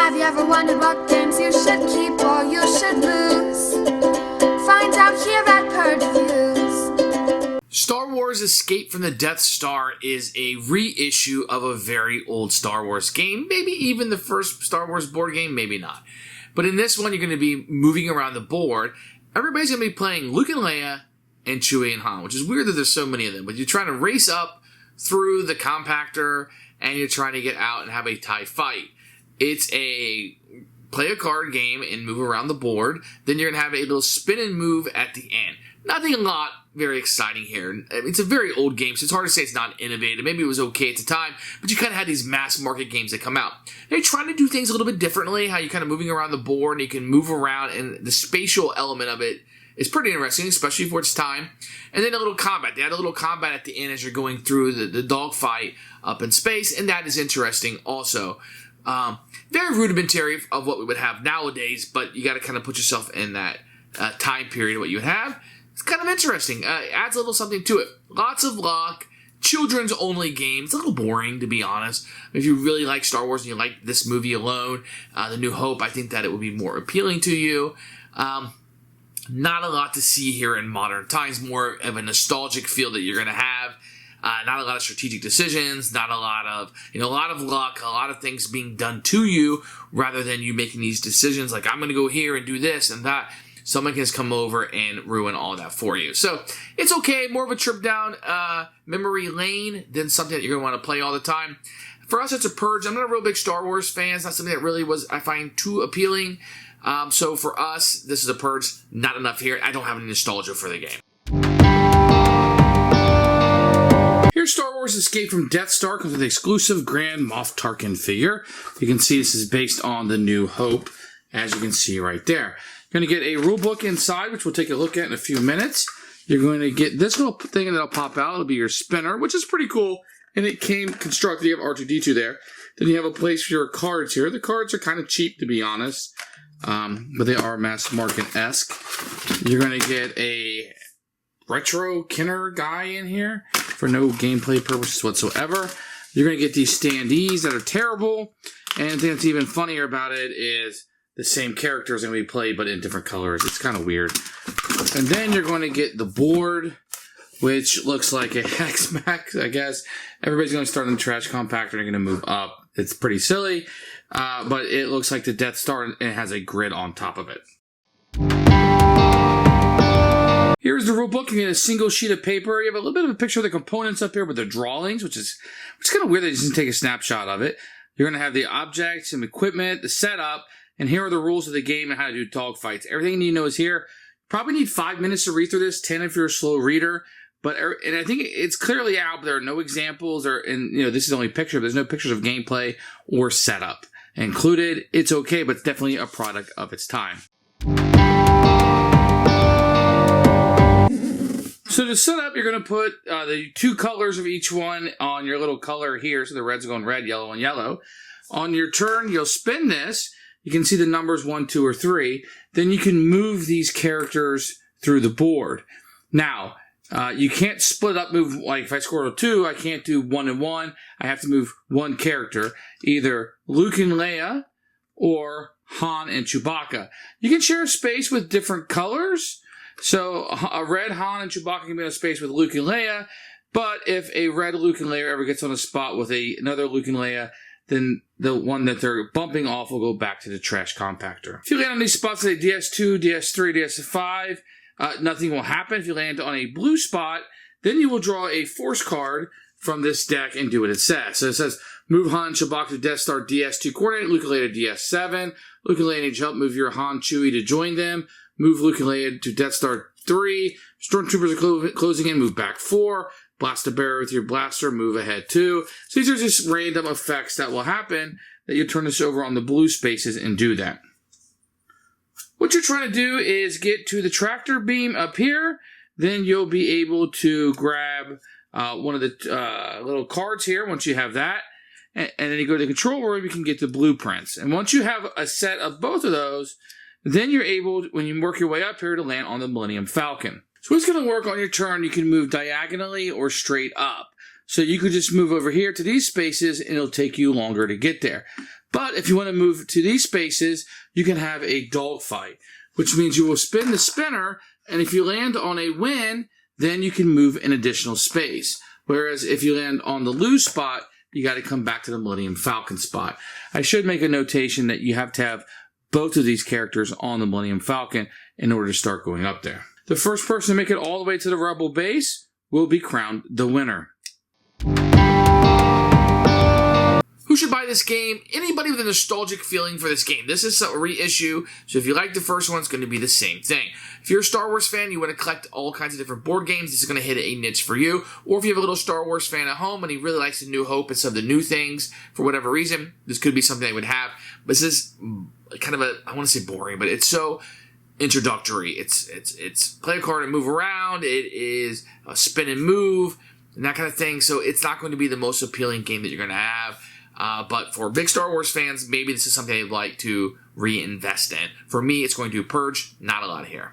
Have you ever wondered what games you should keep or you should lose? Find out here at Purge Reviews. Star Wars Escape from the Death Star is a reissue of a very old Star Wars game. Maybe even the first Star Wars board game, maybe not. But in this one, you're going to be moving around the board. Everybody's going to be playing Luke and Leia and Chewie and Han, which is weird that there's so many of them. But you're trying to race up through the compactor, and you're trying to get out and have a TIE fight. It's a play a card game and move around the board. Then you're going to have a little spin and move at the end. Nothing a lot very exciting here. It's a very old game, so it's hard to say it's not innovative. Maybe it was okay at the time, but you kind of had these mass market games that come out. They're trying to do things a little bit differently, how you're kind of moving around the board and you can move around, and the spatial element of it is pretty interesting, especially for its time. And then a little combat. They had a little combat at the end as you're going through the dogfight up in space, and that is interesting also. Very rudimentary of what we would have nowadays, but you got to kind of put yourself in that time period, what you would have. It's kind of interesting. Adds a little something to it. Lots of luck. Children's only game. It's a little boring, to be honest. If you really like Star Wars and you like this movie alone, The New Hope, I think that it would be more appealing to you. Not a lot to see here in modern times. More of a nostalgic feel that you're going to have. Not a lot of strategic decisions. Not a lot of, a lot of luck. A lot of things being done to you rather than you making these decisions like, I'm going to go here and do this and that. Someone can just come over and ruin all that for you. So it's okay. More of a trip down memory lane than something that you're going to want to play all the time. For us, it's a purge. I'm not a real big Star Wars fan. It's not something that really I find too appealing. So for us, this is a purge. Not enough here. I don't have any nostalgia for the game. Here's Star Wars Escape from Death Star. Comes with an exclusive Grand Moff Tarkin figure. You can see this is based on The New Hope, as you can see right there. You're going to get a rule book inside, which we'll take a look at in a few minutes. You're going to get this little thing that'll pop out. It'll be your spinner, which is pretty cool. And it came constructed. You have R2-D2 there. Then you have a place for your cards here. The cards are kind of cheap, to be honest. But they are mass market-esque. You're going to get a retro Kenner guy in here for no gameplay purposes whatsoever. You're going to get these standees that are terrible. And the thing that's even funnier about it is the same characters going to be played, but in different colors. It's kind of weird. And then you're going to get the board, which looks like a Hex Max, I guess. Everybody's going to start in the trash compactor and you're going to move up. It's pretty silly, but it looks like the Death Star and it has a grid on top of it. Here's the rule book. You get a single sheet of paper. You have a little bit of a picture of the components up here with the drawings, which is kind of weird that you just take a snapshot of it. You're going to have the objects, some equipment, the setup, and here are the rules of the game and how to do dogfights. Everything you need to know is here. Probably need 5 minutes to read through this, 10 if you're a slow reader. And I think it's clearly out, but there are no examples, this is only a picture, but there's no pictures of gameplay or setup included. It's okay, but it's definitely a product of its time. So to set up, you're going to put the 2 colors of each one on your little color here. So the red's going red, yellow, and yellow. On your turn, you'll spin this. You can see the numbers 1, 2, or 3. Then you can move these characters through the board. Now, you can't split up move, like if I score a 2, I can't do 1 and 1. I have to move one character, either Luke and Leia or Han and Chewbacca. You can share a space with different colors. So a red Han and Chewbacca can be in a space with Luke and Leia. But if a red Luke and Leia ever gets on a spot with another Luke and Leia, then the one that they're bumping off will go back to the trash compactor. If you land on these spots like DS2, DS3, DS5, nothing will happen. If you land on a blue spot, then you will draw a force card from this deck and do what it says. So it says, move Han and Chewbacca to Death Star DS2 coordinate, Luke and Leia to DS7. Luke and Leia need to help move your Han Chewie to join them. Move Luke and Leia to Death Star 3. Stormtroopers are closing in, move back 4. Blast a bear with your blaster, move ahead 2. So these are just random effects that will happen that you turn this over on the blue spaces and do that. What you're trying to do is get to the tractor beam up here. Then you'll be able to grab one of the little cards here once you have that. And then you go to the control room, you can get the blueprints. And once you have a set of both of those, then you're able, when you work your way up here, to land on the Millennium Falcon. So it's going to work on your turn. You can move diagonally or straight up. So you could just move over here to these spaces and it'll take you longer to get there. But if you want to move to these spaces, you can have a dogfight, which means you will spin the spinner, and if you land on a win, then you can move an additional space. Whereas if you land on the lose spot, you got to come back to the Millennium Falcon spot. I should make a notation that you have to have both of these characters on the Millennium Falcon in order to start going up there. The first person to make it all the way to the Rebel base will be crowned the winner. Who should buy this game? Anybody with a nostalgic feeling for this game. This is a reissue, so if you like the first one, it's going to be the same thing. If you're a Star Wars fan, you want to collect all kinds of different board games, this is going to hit a niche for you. Or if you have a little Star Wars fan at home and he really likes the New Hope and some of the new things, for whatever reason, this could be something I would have. But this is kind of I want to say boring, but it's so introductory. It's play a card and move around. It is a spin and move and that kind of thing. So it's not going to be the most appealing game that you're going to have. But for big Star Wars fans, maybe this is something they'd like to reinvest in. For me, it's going to Purge, not a lot here.